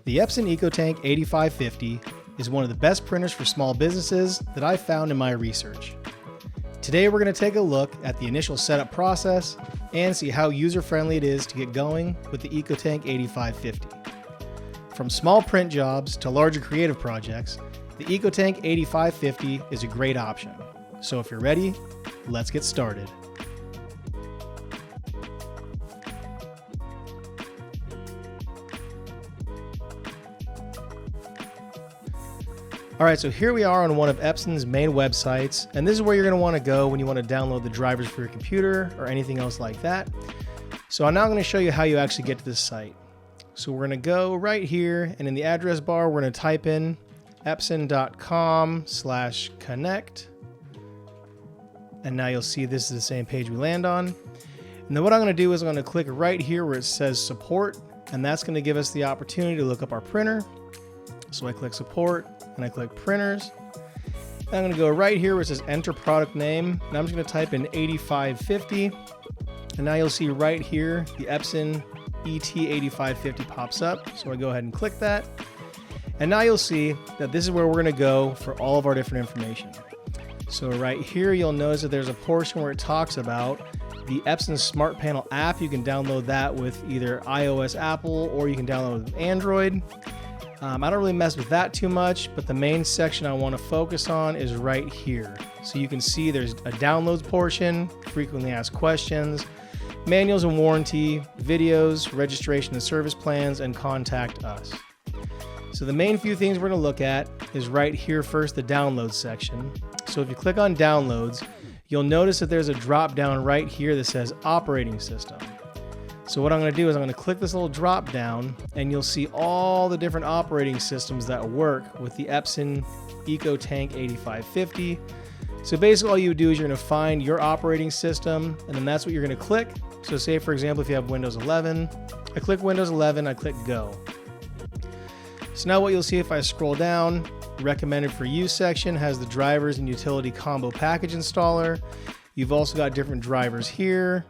The Epson EcoTank 8550 is one of the best printers for small businesses that I've found in my research. Today we're going to take a look at the initial setup process and see how user-friendly it is to get going with the EcoTank 8550. From small print jobs to larger creative projects, the EcoTank 8550 is a great option. So if you're ready, let's get started. Alright, so here we are on one of Epson's main websites, and this is where you're going to want to go when you want to download the drivers for your computer or anything else like that. So I'm now going to show you how you actually get to this site. So we're going to go right here, and in the address bar we're going to type in epson.com/connect, and now you'll see this is the same page we land on. And then what I'm going to do is I'm going to click right here where it says support, and that's going to give us the opportunity to look up our printer. So I click support and I click printers. And I'm going to go right here where it says enter product name, and I'm just going to type in 8550, and now you'll see right here the Epson ET8550 pops up. So I go ahead and click that, and now you'll see that this is where we're going to go for all of our different information. So right here you'll notice that there's a portion where it talks about the Epson Smart Panel app. You can download that with either iOS, Apple, or you can download it with Android. I don't really mess with that too much, but the main section I want to focus on is right here. So you can see there's a downloads portion, frequently asked questions, manuals and warranty, videos, registration and service plans, and contact us. So the main few things we're going to look at is right here first, the downloads section. So if you click on downloads, you'll notice that there's a drop down right here that says operating system. So what I'm going to do is I'm going to click this little drop down, and you'll see all the different operating systems that work with the Epson EcoTank 8550. So basically all you would do is you're going to find your operating system, and then that's what you're going to click. So say for example if you have Windows 11, I click Windows 11, I click go. So now what you'll see if I scroll down, recommended for use section has the drivers and utility combo package installer. You've also got different drivers here.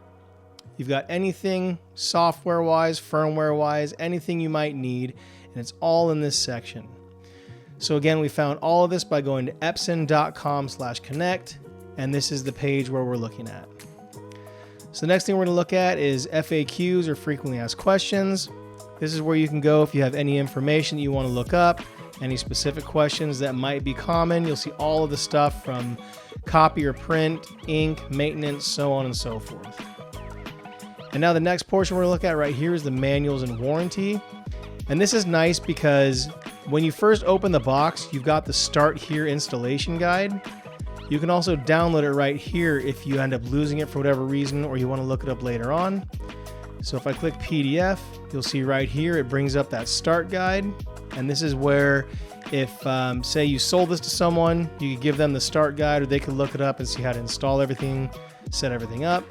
You've got anything software-wise, firmware-wise, anything you might need, and it's all in this section. So again, we found all of this by going to epson.com/connect, and this is the page where we're looking at. So the next thing we're going to look at is FAQs, or frequently asked questions. This is where you can go if you have any information that you want to look up, any specific questions that might be common. You'll see all of the stuff from copy or print, ink, maintenance, so on and so forth. And now the next portion we're going to look at right here is the manuals and warranty. And this is nice because when you first open the box, you've got the Start Here installation guide. You can also download it right here if you end up losing it for whatever reason or you want to look it up later on. So if I click PDF, you'll see right here it brings up that start guide. And this is where if say you sold this to someone, you could give them the start guide, or they could look it up and see how to install everything, set everything up.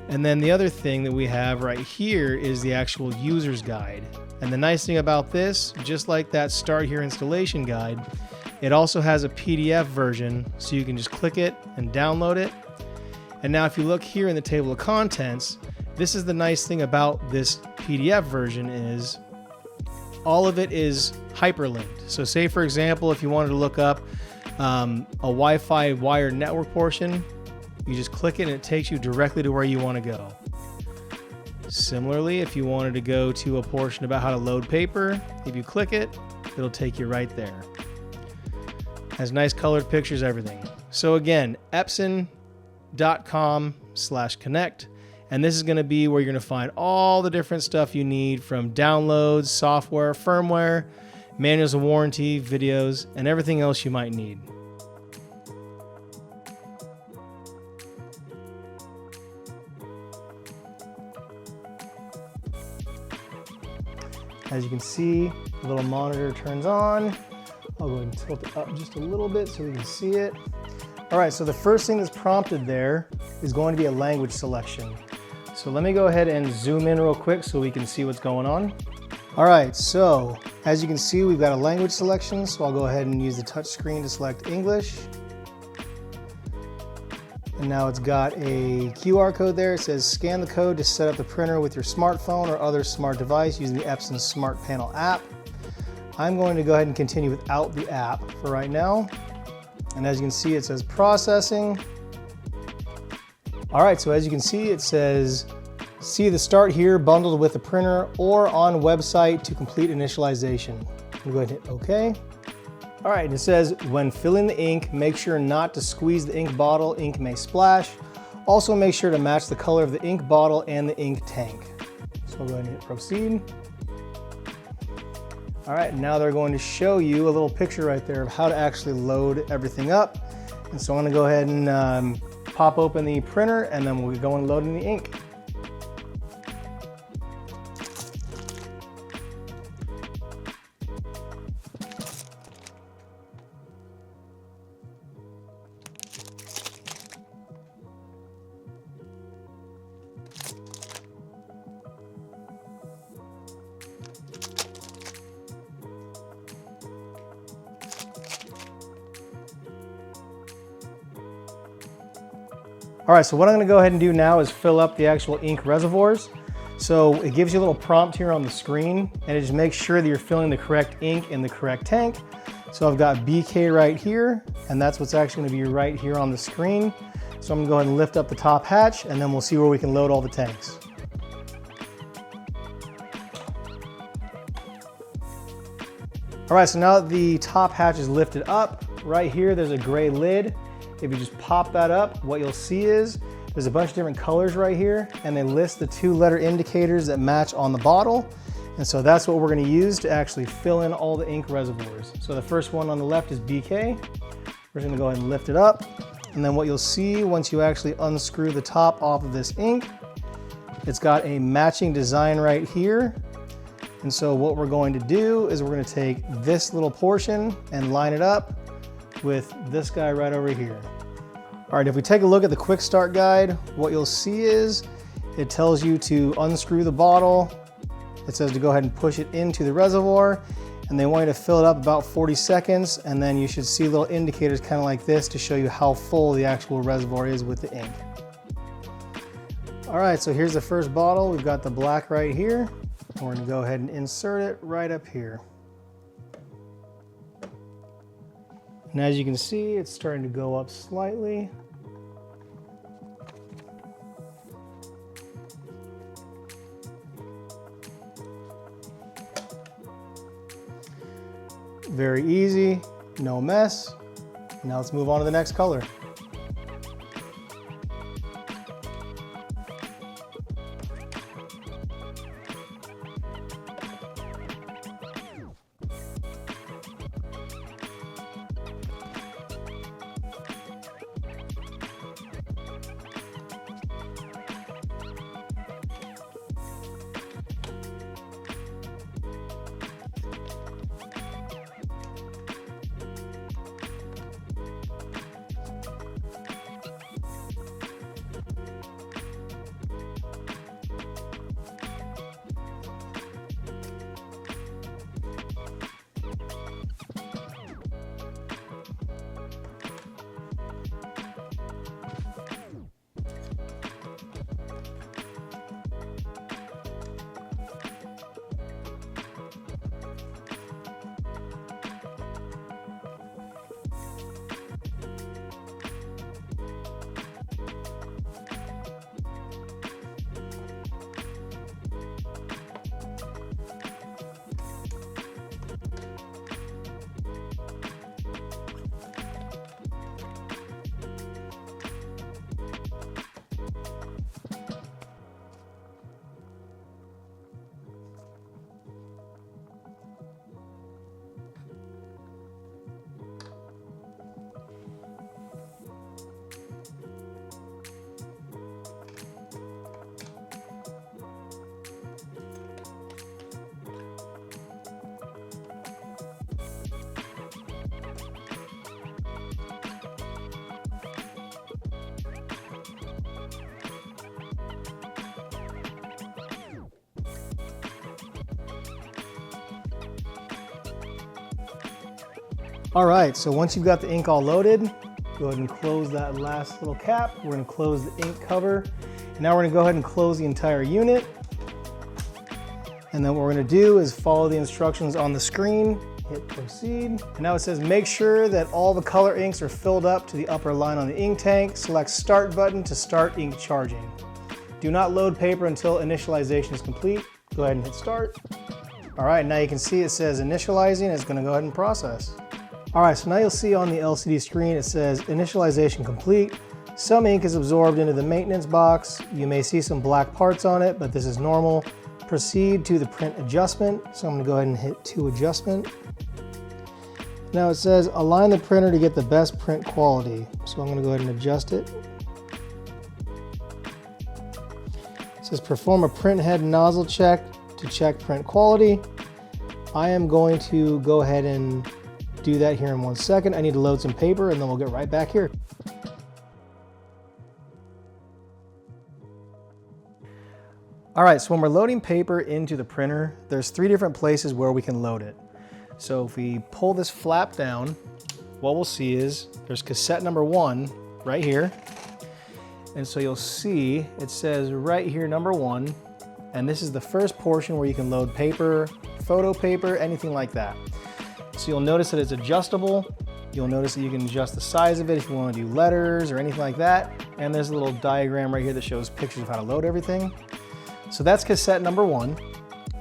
And then the other thing that we have right here is the actual user's guide. And the nice thing about this, just like that Start Here installation guide, it also has a PDF version, so you can just click it and download it. And now if you look here in the table of contents, this is the nice thing about this PDF version is all of it is hyperlinked. So say for example, if you wanted to look up a Wi-Fi wired network portion, you just click it and it takes you directly to where you want to go. Similarly, if you wanted to go to a portion about how to load paper, if you click it, it'll take you right there. Has nice colored pictures, everything. So again, epson.com/connect, and this is going to be where you're going to find all the different stuff you need, from downloads, software, firmware, manuals of warranty, videos, and everything else you might need. As you can see, the little monitor turns on. I'll go ahead and tilt it up just a little bit so we can see it. All right, so the first thing that's prompted there is going to be a language selection. So let me go ahead and zoom in real quick so we can see what's going on. All right, so as you can see, we've got a language selection, so I'll go ahead and use the touch screen to select English. And now it's got a QR code there. It says scan the code to set up the printer with your smartphone or other smart device using the Epson Smart Panel app. I'm going to go ahead and continue without the app for right now. And as you can see, it says processing. All right, so as you can see, it says, see the start here bundled with the printer or on website to complete initialization. I'm going to hit OK. All right, and it says, when filling the ink, make sure not to squeeze the ink bottle, ink may splash. Also make sure to match the color of the ink bottle and the ink tank. So we'll go ahead and hit proceed. All right, now they're going to show you a little picture right there of how to actually load everything up. And so I'm gonna go ahead and pop open the printer and then we'll go and load in the ink. All right, so what I'm gonna go ahead and do now is fill up the actual ink reservoirs. So it gives you a little prompt here on the screen, and it just makes sure that you're filling the correct ink in the correct tank. So I've got BK right here, and that's what's actually gonna be right here on the screen. So I'm gonna go ahead and lift up the top hatch, and then we'll see where we can load all the tanks. All right, so now that the top hatch is lifted up, right here there's a gray lid. If you just pop that up, what you'll see is there's a bunch of different colors right here, and they list the 2-letter indicators that match on the bottle. And so that's what we're gonna use to actually fill in all the ink reservoirs. So the first one on the left is BK. We're just gonna go ahead and lift it up. And then what you'll see once you actually unscrew the top off of this ink, it's got a matching design right here. And so what we're going to do is we're gonna take this little portion and line it up with this guy right over here. All right, if we take a look at the quick start guide, what you'll see is it tells you to unscrew the bottle. It says to go ahead and push it into the reservoir, and they want you to fill it up about 40 seconds, and then you should see little indicators kind of like this to show you how full the actual reservoir is with the ink. All right, so here's the first bottle. We've got the black right here. We're gonna go ahead and insert it right up here. And as you can see, it's starting to go up slightly. Very easy, no mess. Now let's move on to the next color. All right, so once you've got the ink all loaded, go ahead and close that last little cap. We're gonna close the ink cover. And now we're gonna go ahead and close the entire unit. And then what we're gonna do is follow the instructions on the screen hit proceed. And now it says make sure that all the color inks are filled up to the upper line on the ink tank. Select start button to start ink charging. Do not load paper until initialization is complete. Go ahead and hit start. All right, now you can see it says initializing. It's going to go ahead and process. All right, so now you'll see on the LCD screen it says initialization complete. Some ink is absorbed into the maintenance box. You may see some black parts on it, but this is normal. Proceed to the print adjustment. So I'm going to go ahead and hit to adjustment. Now it says align the printer to get the best print quality. So I'm going to go ahead and adjust it. It says perform a print head nozzle check to check print quality. I am going to go ahead and do that here in 1 second. I need to load some paper and then we'll get right back here. All right, so when we're loading paper into the printer, there's 3 different places where we can load it. So if we pull this flap down, what we'll see is there's cassette number 1 right here. And so you'll see it says right here number 1, and this is the first portion where you can load paper, photo paper, anything like that. So you'll notice that it's adjustable. You'll notice that you can adjust the size of it if you want to do letters or anything like that. And there's a little diagram right here that shows pictures of how to load everything. So that's cassette number 1.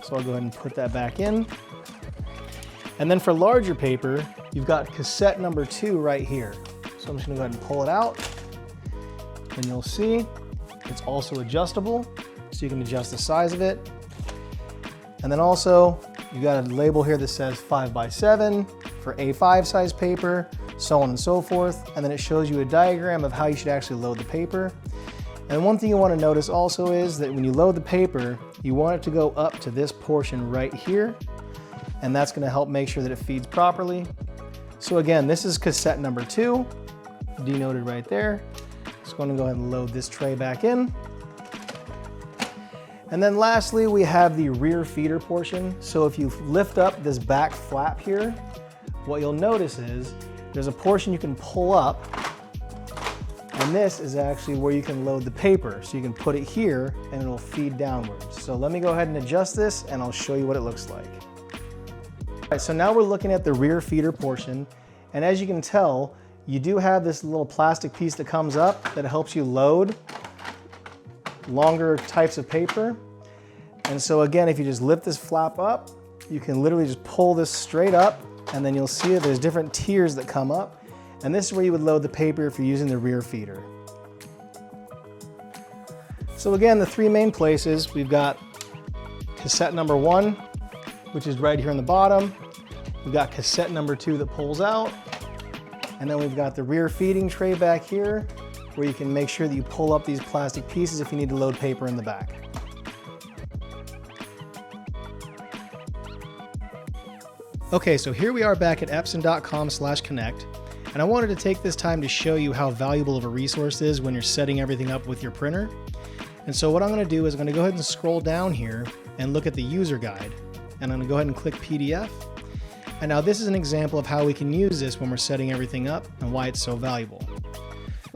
So I'll go ahead and put that back in. And then for larger paper, you've got cassette number 2 right here. So I'm just gonna go ahead and pull it out. And you'll see it's also adjustable. So you can adjust the size of it. And then also, you got a label here that says 5x7 for A5 size paper, so on and so forth. And then it shows you a diagram of how you should actually load the paper. And one thing you want to notice also is that when you load the paper, you want it to go up to this portion right here. And that's going to help make sure that it feeds properly. So again, this is cassette number 2, denoted right there. Just going to go ahead and load this tray back in. And then lastly, we have the rear feeder portion. So if you lift up this back flap here, what you'll notice is there's a portion you can pull up, and this is actually where you can load the paper. So you can put it here and it'll feed downwards. So let me go ahead and adjust this and I'll show you what it looks like. All right, so now we're looking at the rear feeder portion. And as you can tell, you do have this little plastic piece that comes up that helps you load longer types of paper. And so again, if you just lift this flap up, you can literally just pull this straight up, and then you'll see that there's different tiers that come up. And this is where you would load the paper if you're using the rear feeder. So again, the 3 main places, we've got cassette number 1, which is right here on the bottom. We've got cassette number 2 that pulls out. And then we've got the rear feeding tray back here, where you can make sure that you pull up these plastic pieces if you need to load paper in the back. Okay, so here we are back at epson.com/connect, and I wanted to take this time to show you how valuable of a resource is when you're setting everything up with your printer. And so what I'm going to do is I'm going to go ahead and scroll down here and look at the user guide, and I'm going to go ahead and click PDF. And now this is an example of how we can use this when we're setting everything up and why it's so valuable.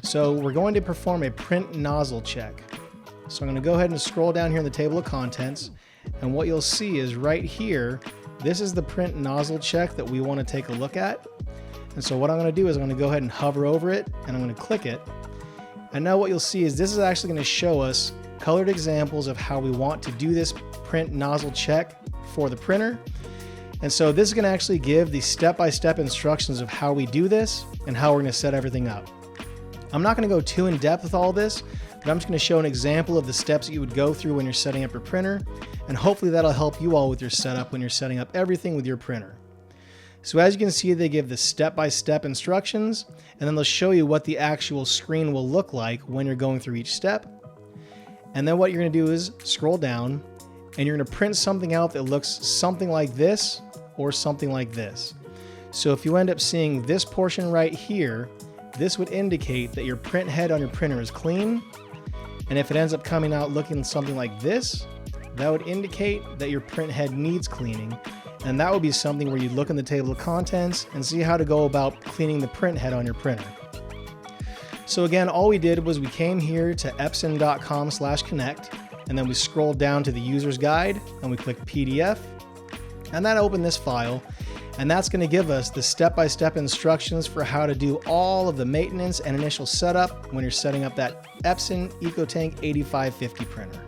So we're going to perform a print nozzle check. So I'm going to go ahead and scroll down here in the table of contents, and what you'll see is right here, this is the print nozzle check that we want to take a look at. And so what I'm going to do is I'm going to go ahead and hover over it, and I'm going to click it. And now what you'll see is this is actually going to show us colored examples of how we want to do this print nozzle check for the printer. And so this is going to actually give the step-by-step instructions of how we do this and how we're going to set everything up. I'm not going to go too in depth with all this, but I'm just going to show an example of the steps that you would go through when you're setting up your printer, and hopefully that'll help you all with your setup when you're setting up everything with your printer. So as you can see, they give the step-by-step instructions, and then they'll show you what the actual screen will look like when you're going through each step. And then what you're going to do is scroll down, and you're going to print something out that looks something like this or something like this. So if you end up seeing this portion right here, this would indicate that your print head on your printer is clean. And if it ends up coming out looking something like this, that would indicate that your print head needs cleaning. And that would be something where you look in the table of contents and see how to go about cleaning the print head on your printer. So again, all we did was we came here to epson.com/connect, and then we scrolled down to the user's guide and we clicked PDF, and that opened this file. And that's going to give us the step-by-step instructions for how to do all of the maintenance and initial setup when you're setting up that Epson EcoTank 8550 printer.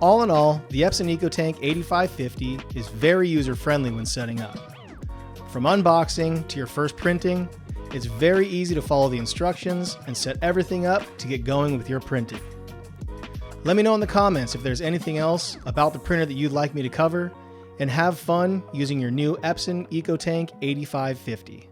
All in all, the Epson EcoTank 8550 is very user-friendly when setting up. From unboxing to your first printing, it's very easy to follow the instructions and set everything up to get going with your printing. Let me know in the comments if there's anything else about the printer that you'd like me to cover, and have fun using your new Epson EcoTank 8550.